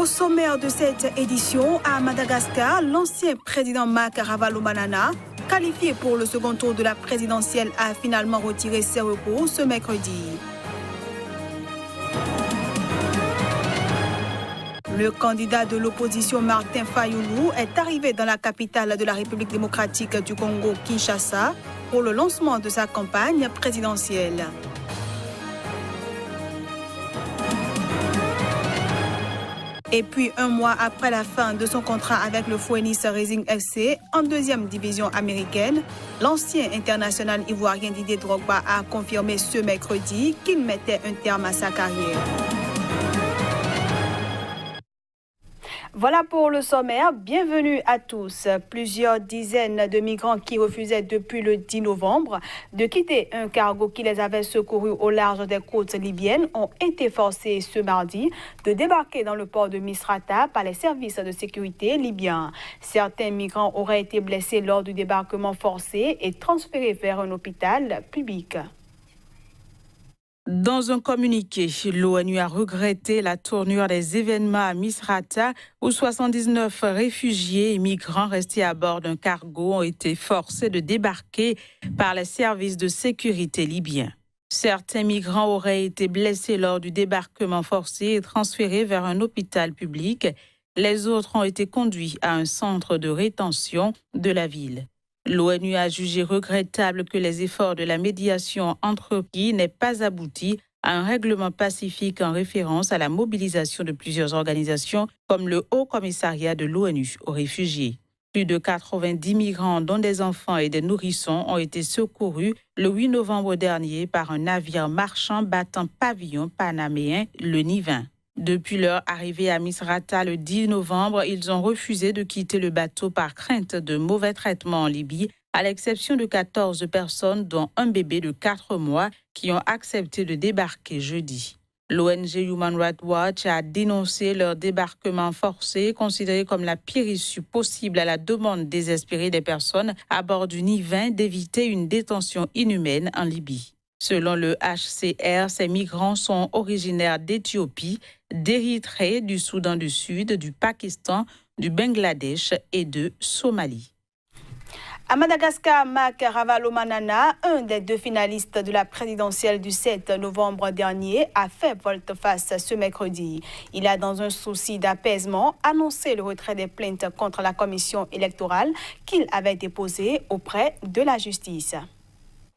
Au sommaire de cette édition, à Madagascar, l'ancien président Marc Ravalomanana, qualifié pour le second tour de la présidentielle, a finalement retiré ses recours ce mercredi. Le candidat de l'opposition Martin Fayulu est arrivé dans la capitale de la République démocratique du Congo, Kinshasa, pour le lancement de sa campagne présidentielle. Et puis, un mois après la fin de son contrat avec le Phoenix Rising FC en deuxième division américaine, l'ancien international ivoirien Didier Drogba a confirmé ce mercredi qu'il mettait un terme à sa carrière. Voilà pour le sommaire. Bienvenue à tous. Plusieurs dizaines de migrants qui refusaient depuis le 10 novembre de quitter un cargo qui les avait secourus au large des côtes libyennes ont été forcés ce mardi de débarquer dans le port de Misrata par les services de sécurité libyens. Certains migrants auraient été blessés lors du débarquement forcé et transférés vers un hôpital public. Dans un communiqué, l'ONU a regretté la tournure des événements à Misrata où 79 réfugiés et migrants restés à bord d'un cargo ont été forcés de débarquer par les services de sécurité libyens. Certains migrants auraient été blessés lors du débarquement forcé et transférés vers un hôpital public. Les autres ont été conduits à un centre de rétention de la ville. L'ONU a jugé regrettable que les efforts de la médiation entrepris n'aient pas abouti à un règlement pacifique en référence à la mobilisation de plusieurs organisations comme le Haut Commissariat de l'ONU aux réfugiés. Plus de 90 migrants, dont des enfants et des nourrissons, ont été secourus le 8 novembre dernier par un navire marchand battant pavillon panaméen, le Nivin. Depuis leur arrivée à Misrata le 10 novembre, ils ont refusé de quitter le bateau par crainte de mauvais traitements en Libye, à l'exception de 14 personnes, dont un bébé de 4 mois, qui ont accepté de débarquer jeudi. L'ONG Human Rights Watch a dénoncé leur débarquement forcé, considéré comme la pire issue possible à la demande désespérée des personnes à bord du Nivin d'éviter une détention inhumaine en Libye. Selon le HCR, ces migrants sont originaires d'Éthiopie, d'Érythrée, du Soudan du Sud, du Pakistan, du Bangladesh et de Somalie. À Madagascar, Marc Ravalomanana, un des deux finalistes de la présidentielle du 7 novembre dernier, a fait volte-face ce mercredi. Il a, dans un souci d'apaisement, annoncé le retrait des plaintes contre la commission électorale qu'il avait déposées auprès de la justice.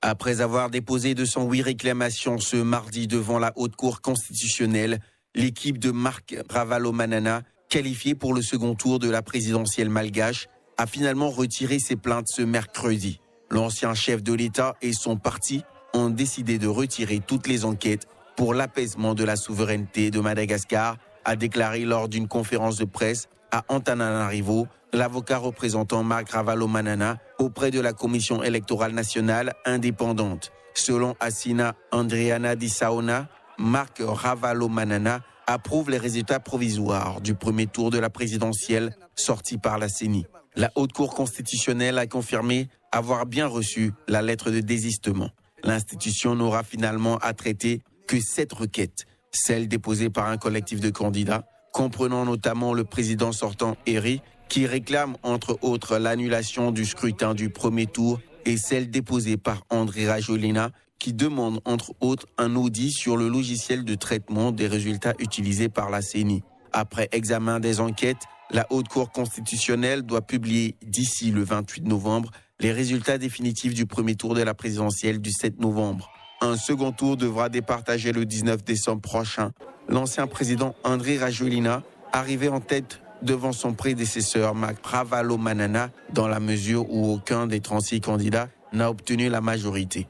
Après avoir déposé 208 réclamations ce mardi devant la Haute Cour constitutionnelle, l'équipe de Marc Ravalomanana, qualifiée pour le second tour de la présidentielle malgache, a finalement retiré ses plaintes ce mercredi. L'ancien chef de l'État et son parti ont décidé de retirer toutes les enquêtes pour l'apaisement de la souveraineté de Madagascar, a déclaré lors d'une conférence de presse à Antananarivo l'avocat représentant Marc Ravalomanana auprès de la Commission électorale nationale indépendante. Selon Assina Andriana Dissaona, Marc Ravalomanana approuve les résultats provisoires du premier tour de la présidentielle sortis par la CENI. La Haute Cour constitutionnelle a confirmé avoir bien reçu la lettre de désistement. L'institution n'aura finalement à traiter que 7 requêtes, celles déposées par un collectif de candidats, comprenant notamment le président sortant Eri, qui réclame entre autres l'annulation du scrutin du premier tour, et celle déposée par Andry Rajoelina, qui demande entre autres un audit sur le logiciel de traitement des résultats utilisés par la CENI. Après examen des enquêtes, la Haute Cour constitutionnelle doit publier d'ici le 28 novembre les résultats définitifs du premier tour de la présidentielle du 7 novembre. Un second tour devra départager le 19 décembre prochain. L'ancien président Andry Rajoelina, arrivé en tête devant son prédécesseur Marc Ravalomanana, dans la mesure où aucun des 36 candidats n'a obtenu la majorité.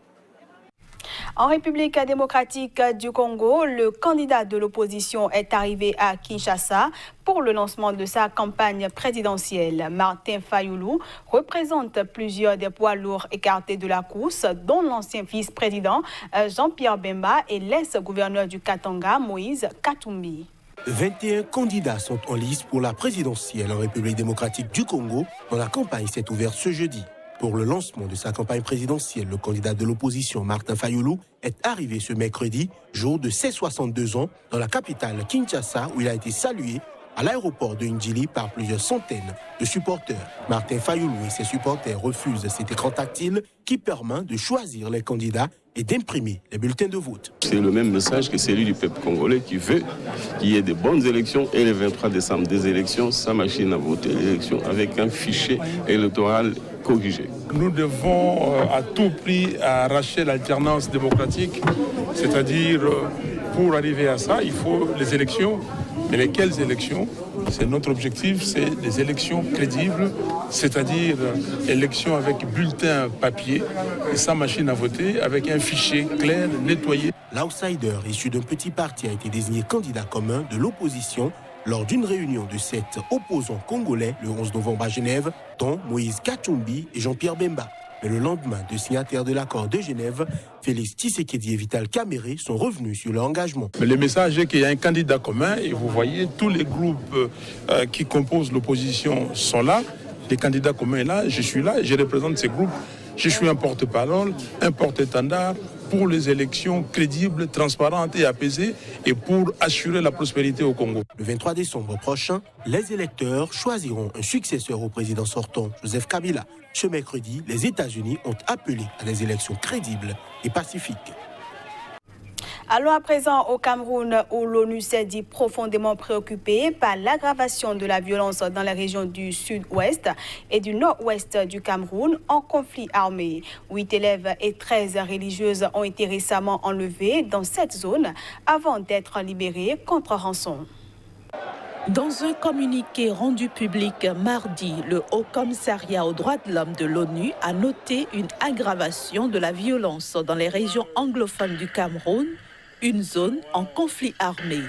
En République démocratique du Congo, le candidat de l'opposition est arrivé à Kinshasa pour le lancement de sa campagne présidentielle. Martin Fayulu représente plusieurs des poids lourds écartés de la course, dont l'ancien vice-président Jean-Pierre Bemba et l'ex-gouverneur du Katanga, Moïse Katumbi. 21 candidats sont en lice pour la présidentielle en République démocratique du Congo, dont la campagne s'est ouverte ce jeudi. Pour le lancement de sa campagne présidentielle, le candidat de l'opposition, Martin Fayulu, est arrivé ce mercredi, jour de ses 62 ans, dans la capitale Kinshasa, où il a été salué à l'aéroport de Ndjili par plusieurs centaines de supporters. Martin Fayoulou et ses supporters refusent cet écran tactile qui permet de choisir les candidats et d'imprimer les bulletins de vote. C'est le même message que celui du peuple congolais qui veut qu'il y ait de bonnes élections et le 23 décembre des élections, sa machine à voter l'élection avec un fichier électoral corrigé. Nous devons à tout prix arracher l'alternance démocratique, c'est-à-dire pour arriver à ça, il faut les élections. Mais lesquelles élections? C'est notre objectif, c'est des élections crédibles, c'est-à-dire élections avec bulletin papier et sa machine à voter avec un fichier clair, nettoyé. L'outsider issu d'un petit parti a été désigné candidat commun de l'opposition lors d'une réunion de 7 opposants congolais le 11 novembre à Genève, dont Moïse Katumbi et Jean-Pierre Bemba. Mais le lendemain, deux signataires de l'accord de Genève, Félix Tshisekedi et Vital Kamerhe, sont revenus sur leur engagement. Mais le message est qu'il y a un candidat commun et vous voyez, tous les groupes qui composent l'opposition sont là. Les candidats communs sont là, je suis là, je représente ces groupes. Je suis un porte-parole, un porte-étendard pour les élections crédibles, transparentes et apaisées et pour assurer la prospérité au Congo. Le 23 décembre prochain, les électeurs choisiront un successeur au président sortant, Joseph Kabila. Ce mercredi, les États-Unis ont appelé à des élections crédibles et pacifiques. Allons à présent au Cameroun où l'ONU s'est dit profondément préoccupée par l'aggravation de la violence dans les régions du sud-ouest et du nord-ouest du Cameroun en conflit armé. 8 élèves et 13 religieuses ont été récemment enlevés dans cette zone avant d'être libérés contre rançon. Dans un communiqué rendu public mardi, le Haut Commissariat aux droits de l'homme de l'ONU a noté une aggravation de la violence dans les régions anglophones du Cameroun, une zone en conflit armé.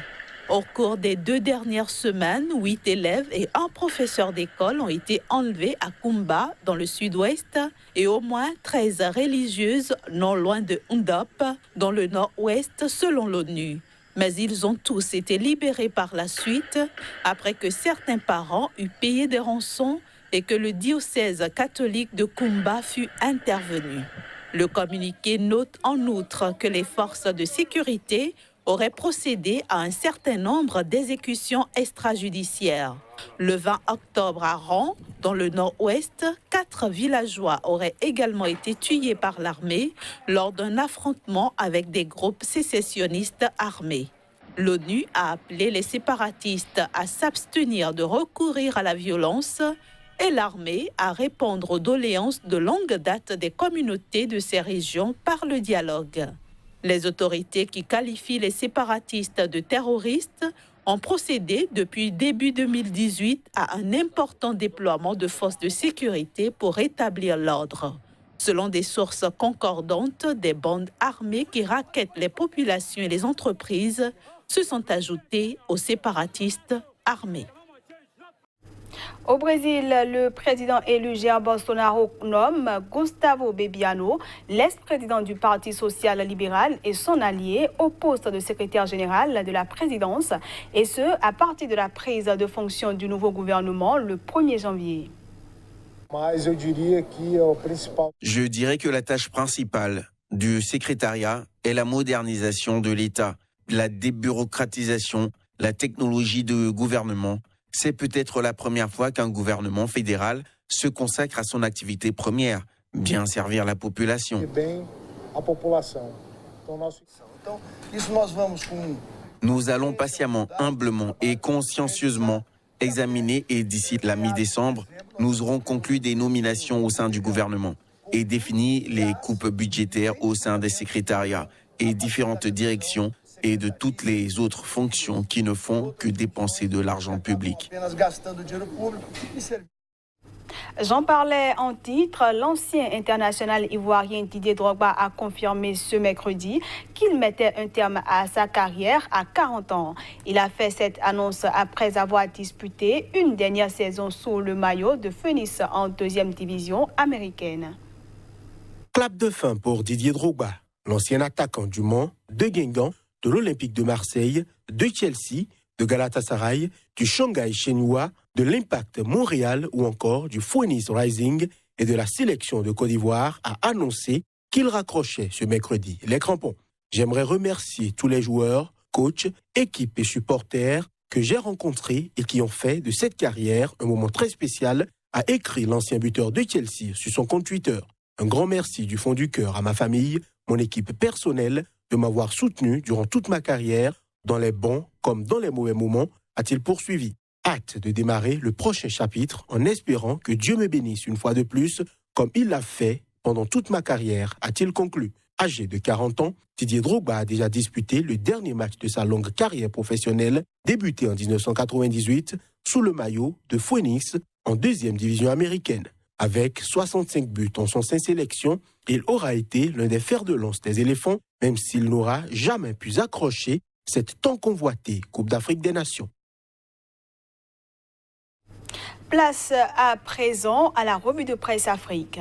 Au cours des 2 dernières semaines, 8 élèves et un professeur d'école ont été enlevés à Kumba, dans le sud-ouest, et au moins 13 religieuses non loin de Ndop, dans le nord-ouest, selon l'ONU. Mais ils ont tous été libérés par la suite, après que certains parents eurent payé des rançons et que le diocèse catholique de Kumba fut intervenu. Le communiqué note en outre que les forces de sécurité auraient procédé à un certain nombre d'exécutions extrajudiciaires. Le 20 octobre à Ran, dans le nord-ouest, 4 villageois auraient également été tués par l'armée lors d'un affrontement avec des groupes sécessionnistes armés. L'ONU a appelé les séparatistes à s'abstenir de recourir à la violence et l'armée à répondre aux doléances de longue date des communautés de ces régions par le dialogue. Les autorités qui qualifient les séparatistes de terroristes ont procédé depuis début 2018 à un important déploiement de forces de sécurité pour rétablir l'ordre. Selon des sources concordantes, des bandes armées qui rackettent les populations et les entreprises se sont ajoutées aux séparatistes armés. Au Brésil, le président élu Jair Bolsonaro nomme Gustavo Bebiano, l'ex-président du Parti social-libéral et son allié, au poste de secrétaire général de la présidence, et ce, à partir de la prise de fonction du nouveau gouvernement le 1er janvier. Je dirais que la tâche principale du secrétariat est la modernisation de l'État, la débureaucratisation, la technologie de gouvernement. C'est peut-être la première fois qu'un gouvernement fédéral se consacre à son activité première, bien servir la population. Nous allons patiemment, humblement et consciencieusement examiner et d'ici la mi-décembre, nous aurons conclu des nominations au sein du gouvernement et défini les coupes budgétaires au sein des secrétariats et différentes directions et de toutes les autres fonctions qui ne font que dépenser de l'argent public. J'en parlais en titre, l'ancien international ivoirien Didier Drogba a confirmé ce mercredi qu'il mettait un terme à sa carrière à 40 ans. Il a fait cette annonce après avoir disputé une dernière saison sous le maillot de Phoenix en 2e division américaine. Clap de fin pour Didier Drogba, l'ancien attaquant du Mans, de Guingamp, de l'Olympique de Marseille, de Chelsea, de Galatasaray, du Shanghai Shenhua, de l'Impact Montréal ou encore du Phoenix Rising et de la sélection de Côte d'Ivoire a annoncé qu'il raccrochait ce mercredi les crampons. J'aimerais remercier tous les joueurs, coachs, équipes et supporters que j'ai rencontrés et qui ont fait de cette carrière un moment très spécial, a écrit l'ancien buteur de Chelsea sur son compte Twitter. Un grand merci du fond du cœur à ma famille, mon équipe personnelle, de m'avoir soutenu durant toute ma carrière, dans les bons comme dans les mauvais moments, a-t-il poursuivi. Hâte de démarrer le prochain chapitre en espérant que Dieu me bénisse une fois de plus, comme il l'a fait pendant toute ma carrière, a-t-il conclu. Âgé de 40 ans, Didier Drogba a déjà disputé le dernier match de sa longue carrière professionnelle, débuté en 1998 sous le maillot de Phoenix en 2e division américaine. Avec 65 buts en son 5 sélections, il aura été l'un des fers de lance des éléphants, même s'il n'aura jamais pu accrocher cette tant convoitée Coupe d'Afrique des Nations. Place à présent à la revue de presse Afrique.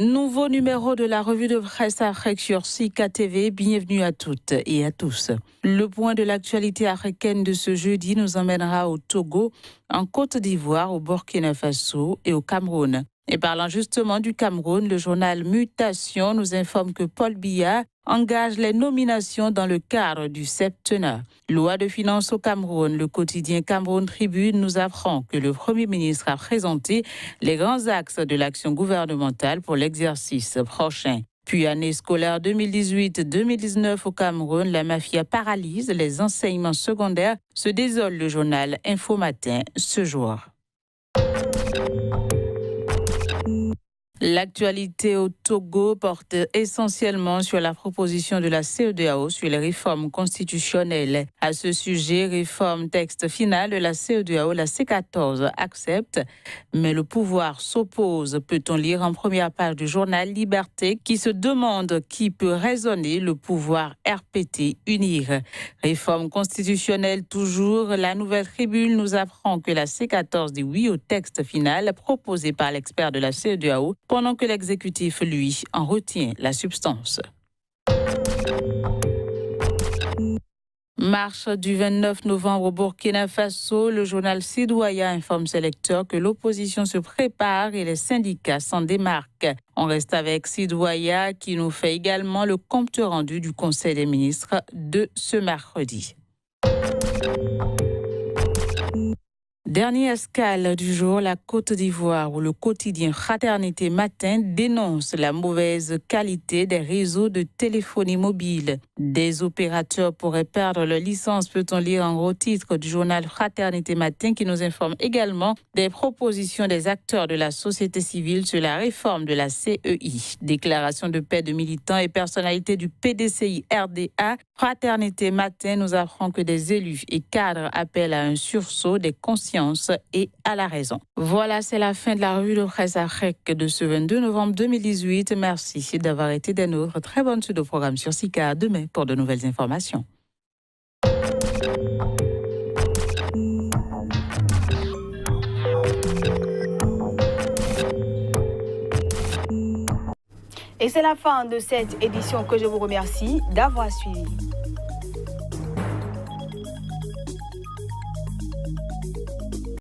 Nouveau numéro de la revue de presse Afrique sur Sika TV. Bienvenue à toutes et à tous. Le point de l'actualité africaine de ce jeudi nous emmènera au Togo, en Côte d'Ivoire, au Burkina Faso et au Cameroun. Et parlant justement du Cameroun, le journal Mutation nous informe que Paul Biya engage les nominations dans le cadre du septennat. Loi de finances au Cameroun, le quotidien Cameroun Tribune nous apprend que le Premier ministre a présenté les grands axes de l'action gouvernementale pour l'exercice prochain. Puis, année scolaire 2018-2019 au Cameroun, la mafia paralyse les enseignements secondaires, se désole le journal Info Matin ce jour. L'actualité au Togo porte essentiellement sur la proposition de la CEDEAO sur les réformes constitutionnelles. À ce sujet, réforme texte final de la CEDEAO, la C14 accepte, mais le pouvoir s'oppose, peut-on lire en première page du journal Liberté, qui se demande qui peut raisonner le pouvoir RPT unir. Réforme constitutionnelle toujours, la Nouvelle Tribune nous apprend que la C14 dit oui au texte final proposé par l'expert de la CEDEAO, pendant que l'exécutif, lui, en retient la substance. Marche du 29 novembre au Burkina Faso, le journal Sidouaya informe ses lecteurs que l'opposition se prépare et les syndicats s'en démarquent. On reste avec Sidouaya qui nous fait également le compte rendu du Conseil des ministres de ce mercredi. Dernière escale du jour, la Côte d'Ivoire, où le quotidien Fraternité Matin dénonce la mauvaise qualité des réseaux de téléphonie mobile. Des opérateurs pourraient perdre leur licence, peut-on lire en gros titre du journal Fraternité Matin, qui nous informe également des propositions des acteurs de la société civile sur la réforme de la CEI. Déclaration de paix de militants et personnalités du PDCI RDA. Fraternité Matin nous apprend que des élus et cadres appellent à un sursaut des consciences et à la raison. Voilà, c'est la fin de la revue de presse Afrique de ce 22 novembre 2018. Merci d'avoir été des nôtres. Très bonne suite au programme sur Sika. Demain pour de nouvelles informations. Et c'est la fin de cette édition que je vous remercie d'avoir suivi.